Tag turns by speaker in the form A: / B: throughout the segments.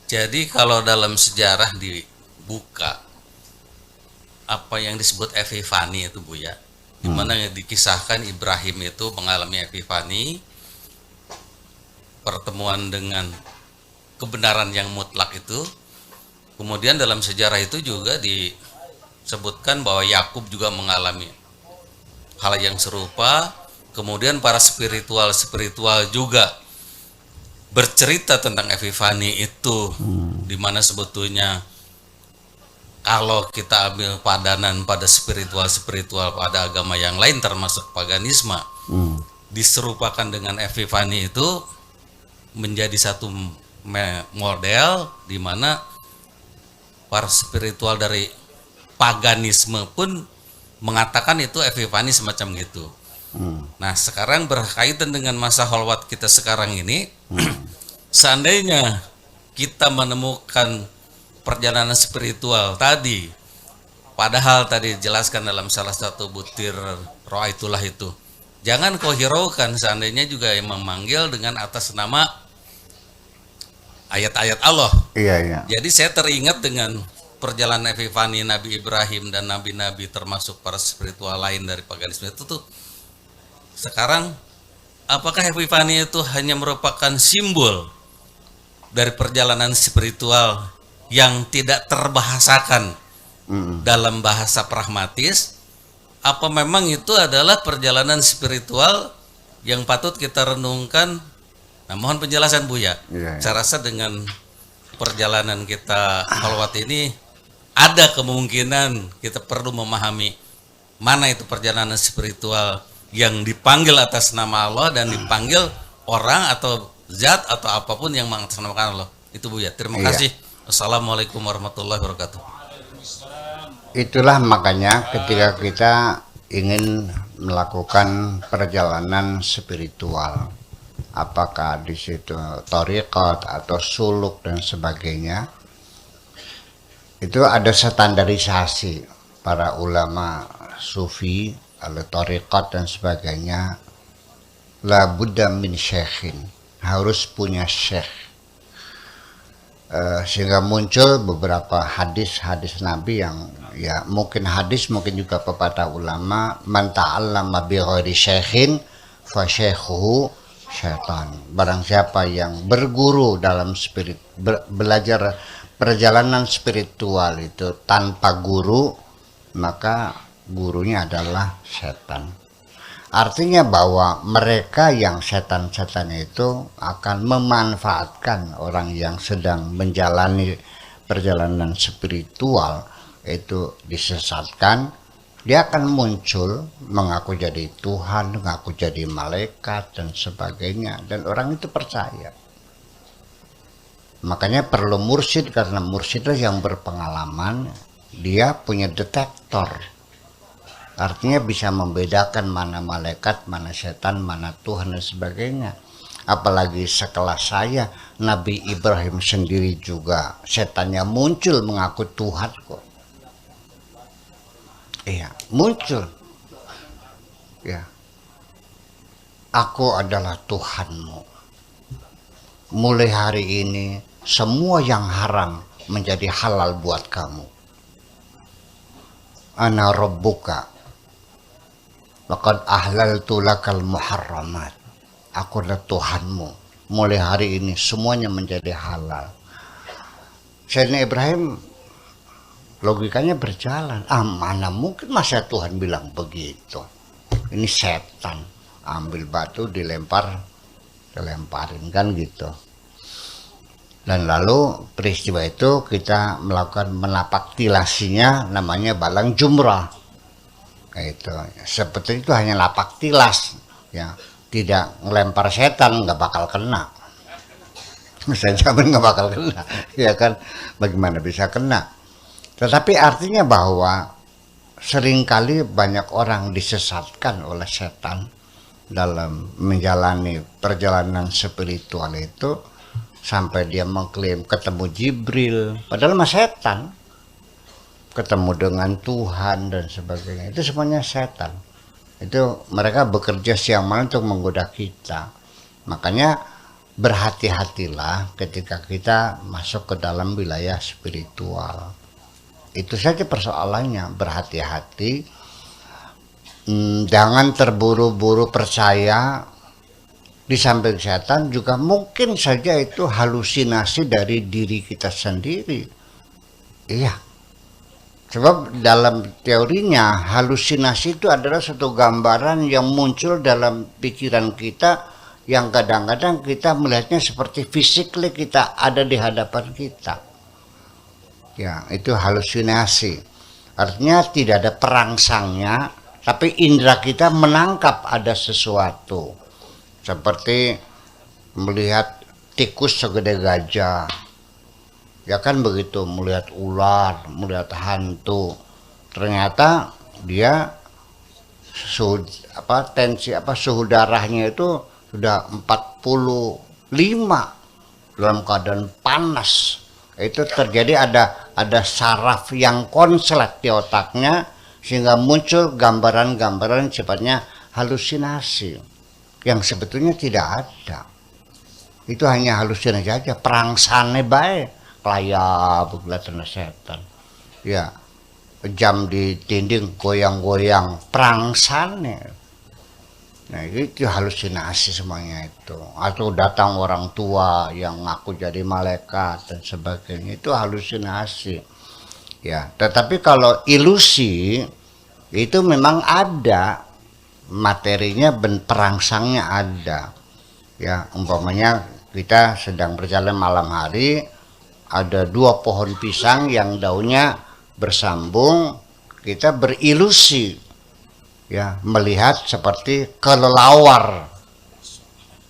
A: Jadi kalau dalam sejarah dibuka apa yang disebut epifani itu Bu ya, di mana dikisahkan Ibrahim itu mengalami epifani, pertemuan dengan kebenaran yang mutlak itu. Kemudian dalam sejarah itu juga disebutkan bahwa Yakub juga mengalami hal yang serupa. Kemudian para spiritual juga bercerita tentang epifani itu, di mana sebetulnya kalau kita ambil padanan pada spiritual pada agama yang lain termasuk paganisme, diserupakan dengan epifani itu menjadi satu model di mana para spiritual dari paganisme pun mengatakan itu epifani semacam gitu. Nah, sekarang berkaitan dengan masa khalwat kita sekarang ini, seandainya kita menemukan perjalanan spiritual tadi, padahal tadi dijelaskan dalam salah satu butir roa itulah itu, jangan kau hiraukan seandainya juga yang memanggil dengan atas nama ayat-ayat Allah.
B: Iya, iya.
A: Jadi saya teringat dengan perjalanan epifani Nabi Ibrahim dan nabi-nabi termasuk para spiritual lain dari paganisme itu tuh. Sekarang apakah epifani itu hanya merupakan simbol dari perjalanan spiritual yang tidak terbahasakan dalam bahasa pragmatis, apa memang itu adalah perjalanan spiritual yang patut kita renungkan? Nah, mohon penjelasan Bu ya.
B: Iya, iya.
A: Saya rasa dengan perjalanan kita khalwat ini ada kemungkinan kita perlu memahami mana itu perjalanan spiritual yang dipanggil atas nama Allah dan dipanggil orang atau zat atau apapun yang mengatasnamakan Allah. Itu Bu ya. Terima
B: Iya.
A: kasih. Assalamualaikum warahmatullahi wabarakatuh.
B: Itulah makanya ketika kita ingin melakukan perjalanan spiritual, apakah di situ thariqat atau suluk dan sebagainya, itu ada standarisasi para ulama sufi, ada thariqat dan sebagainya. La budda min syekhin, harus punya syekh. Sehingga muncul beberapa hadis-hadis Nabi yang ya mungkin hadis, mungkin juga pepatah ulama, man ta'allama bi ghairi syekhin fa syaikhuhu syaitan. Barang siapa yang berguru dalam belajar perjalanan spiritual itu tanpa guru, maka gurunya adalah setan. Artinya bahwa mereka yang setan-setan itu akan memanfaatkan orang yang sedang menjalani perjalanan spiritual itu disesatkan. Dia akan muncul mengaku jadi Tuhan, mengaku jadi malaikat dan sebagainya, dan orang itu percaya. Makanya perlu mursyid, karena mursyidlah yang berpengalaman, dia punya detektor. Artinya bisa membedakan mana malaikat, mana setan, mana Tuhan dan sebagainya. Apalagi sekelas saya, Nabi Ibrahim sendiri juga setannya muncul mengaku Tuhan kok. Iya, muncul. Ya. Aku adalah Tuhanmu. Mulai hari ini semua yang haram menjadi halal buat kamu. Ana rabbuka. Laqad ahlaltu lakal muharramat. Aku adalah Tuhanmu. Mulai hari ini semuanya menjadi halal. Sayyidina Ibrahim logikanya berjalan. Mana mungkin masa Tuhan bilang begitu. Ini setan. Ambil batu dilemparin kan gitu. Dan lalu peristiwa itu kita melakukan menapak tilasinya, namanya balang jumrah. Itu seperti itu, hanya lapak tilas ya, tidak ngelempar setan, nggak bakal kena. Saya jamin nggak bakal kena, ya kan? Bagaimana bisa kena? Tetapi artinya bahwa seringkali banyak orang disesatkan oleh setan dalam menjalani perjalanan spiritual itu, sampai dia mengklaim ketemu Jibril, padahal mah setan. Ketemu dengan Tuhan dan sebagainya, itu semuanya setan. Itu mereka bekerja siang malam untuk menggoda kita. Makanya berhati-hatilah ketika kita masuk ke dalam wilayah spiritual. Itu saja persoalannya, berhati-hati. Jangan terburu-buru percaya. Di samping setan juga mungkin saja itu halusinasi dari diri kita sendiri. Iya. Sebab dalam teorinya halusinasi itu adalah suatu gambaran yang muncul dalam pikiran kita yang kadang-kadang kita melihatnya seperti physically kita ada di hadapan kita. Ya, itu halusinasi. Artinya tidak ada perangsangnya, tapi indera kita menangkap ada sesuatu. Seperti melihat tikus segede gajah, ya kan begitu, melihat ular, melihat hantu, ternyata dia suhu darahnya itu sudah 45 dalam keadaan panas. Itu terjadi ada saraf yang konslet di otaknya sehingga muncul gambaran-gambaran sifatnya halusinasi yang sebetulnya tidak ada. Itu hanya halusinasi saja, perangsane bae klayap kelihatan setan. Ya, jam di dinding goyang-goyang perangsane. Nah, itu halusinasi semuanya itu. Atau datang orang tua yang ngaku jadi malaikat dan sebagainya, itu halusinasi. Ya, tetapi kalau ilusi itu memang ada materinya, perangsangnya ada. Ya, umpamanya kita sedang berjalan malam hari, ada 2 pohon pisang yang daunnya bersambung, kita berilusi, ya, melihat seperti kelelawar,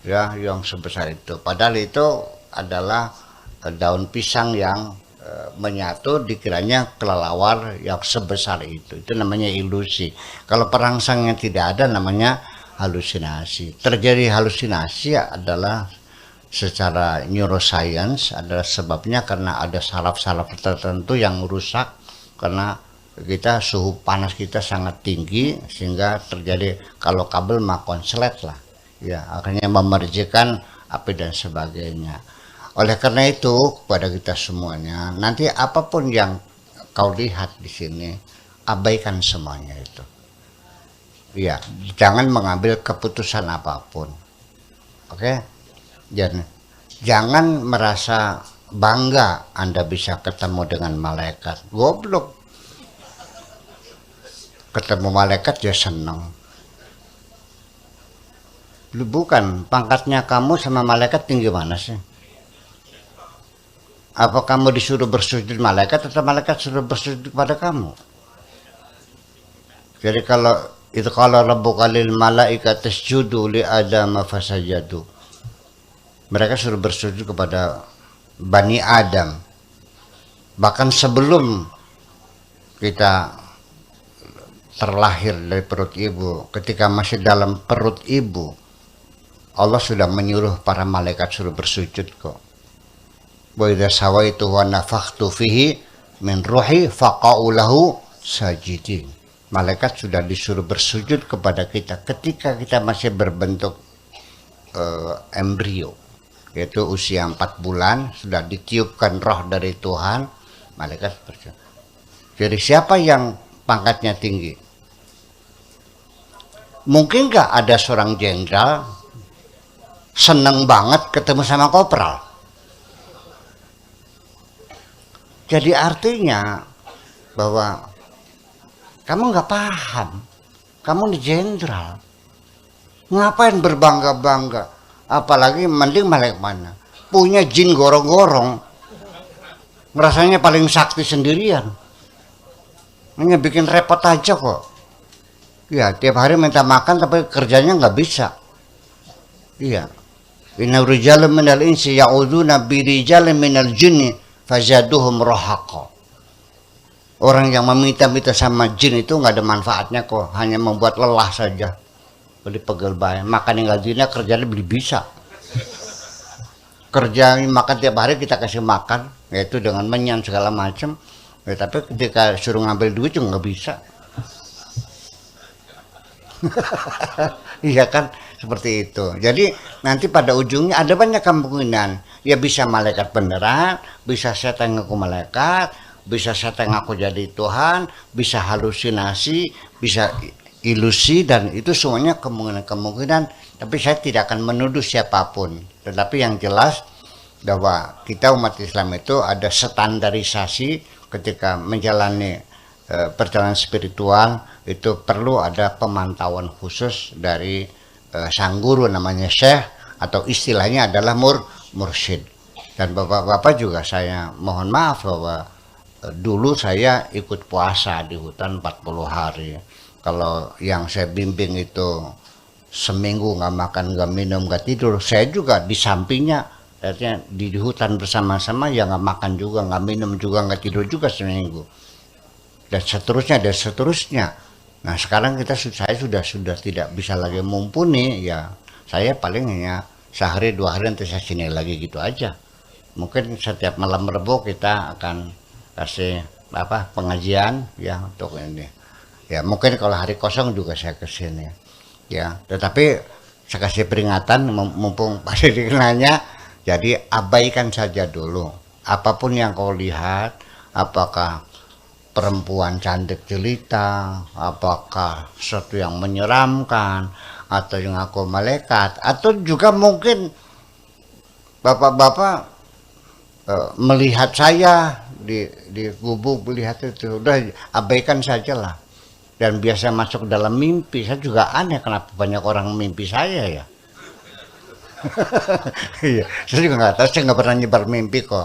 B: ya, yang sebesar itu. Padahal itu adalah daun pisang yang menyatu, dikiranya kelelawar yang sebesar itu. Itu namanya ilusi. Kalau perangsangnya tidak ada, namanya halusinasi. Terjadi halusinasi adalah secara neuroscience adalah sebabnya karena ada saraf-saraf tertentu yang rusak karena kita suhu panas kita sangat tinggi sehingga terjadi, kalau kabel mah konslet lah, ya, akhirnya memercikan api dan sebagainya. Oleh karena itu kepada kita semuanya, nanti apapun yang kau lihat di sini, abaikan semuanya itu. Ya, jangan mengambil keputusan apapun. Oke? Jangan merasa bangga Anda bisa ketemu dengan malaikat. Goblok. Ketemu malaikat ya senang. Bukan, pangkatnya kamu sama malaikat tinggi mana sih? Apa kamu disuruh bersujud malaikat atau malaikat suruh bersujud kepada kamu? Jadi kalau rabbuka lil malaikati isjudu li adama fasajadu. Mereka suruh bersujud kepada Bani Adam. Bahkan sebelum kita terlahir dari perut ibu, ketika masih dalam perut ibu, Allah sudah menyuruh para malaikat suruh bersujud kok. Wa idza sawaitu wa nafakhtu fihi min ruhi faqa'u lahu sajidin. Malaikat sudah disuruh bersujud kepada kita ketika kita masih berbentuk embrio, yaitu usia 4 bulan, sudah ditiupkan roh dari Tuhan, malaikat bersujud. Jadi siapa yang pangkatnya tinggi? Mungkin nggak ada seorang jenderal seneng banget ketemu sama kopral? Jadi artinya bahwa kamu nggak paham, kamu di jenderal, ngapain berbangga-bangga? Apalagi mending malaikat mana? Punya jin gorong-gorong, ngerasanya paling sakti sendirian. Hanya bikin repot aja kok. Ya, tiap hari minta makan tapi kerjanya nggak bisa. Iya. Inna rijalun minal insi ya'uduna bi rijalin minal jinni fazaduhum rahaqa. Orang yang meminta-minta sama jin itu nggak ada manfaatnya kok, hanya membuat lelah saja. Beli pegel bae, makan yang gajinya kerjanya lebih bisa. Kerja makan tiap hari kita kasih makan, yaitu dengan menyan segala macam. Ya, tapi ketika suruh ngambil duit juga nggak bisa. Iya kan, seperti itu. Jadi nanti pada ujungnya ada banyak kemungkinan. Ya bisa malaikat beneran, bisa setan ngaku malaikat, bisa setan ngaku jadi Tuhan, bisa halusinasi, bisa ilusi, dan itu semuanya kemungkinan. Tapi saya tidak akan menuduh siapapun. Tetapi yang jelas bahwa kita umat Islam itu ada standarisasi ketika menjalani perjalanan spiritual, itu perlu ada pemantauan khusus dari sang guru namanya syekh, atau istilahnya adalah mursyid. Dan bapak-bapak juga saya mohon maaf bahwa dulu saya ikut puasa di hutan 40 hari. Kalau yang saya bimbing itu seminggu nggak makan, nggak minum, nggak tidur, saya juga di sampingnya, artinya di hutan bersama-sama, ya nggak makan juga, nggak minum juga, nggak tidur juga seminggu, dan seterusnya. Nah sekarang saya sudah tidak bisa lagi mumpuni, ya saya paling hanya sehari 2 hari nanti saya sini lagi gitu aja. Mungkin setiap malam Rebo kita akan kasih pengajian ya untuk ini. Ya mungkin kalau hari kosong juga saya kesini. Ya tetapi saya kasih peringatan mumpung Pak Didi nanya, jadi abaikan saja dulu. Apapun yang kau lihat, apakah perempuan cantik jelita, apakah sesuatu yang menyeramkan, atau yang aku malaikat, atau juga mungkin bapak-bapak melihat saya di gubuk, melihat itu, udah abaikan saja lah. Dan biasa masuk dalam mimpi. Saya juga aneh kenapa banyak orang mimpi saya ya. Iya, saya juga nggak tahu, saya nggak pernah nyebar mimpi kok.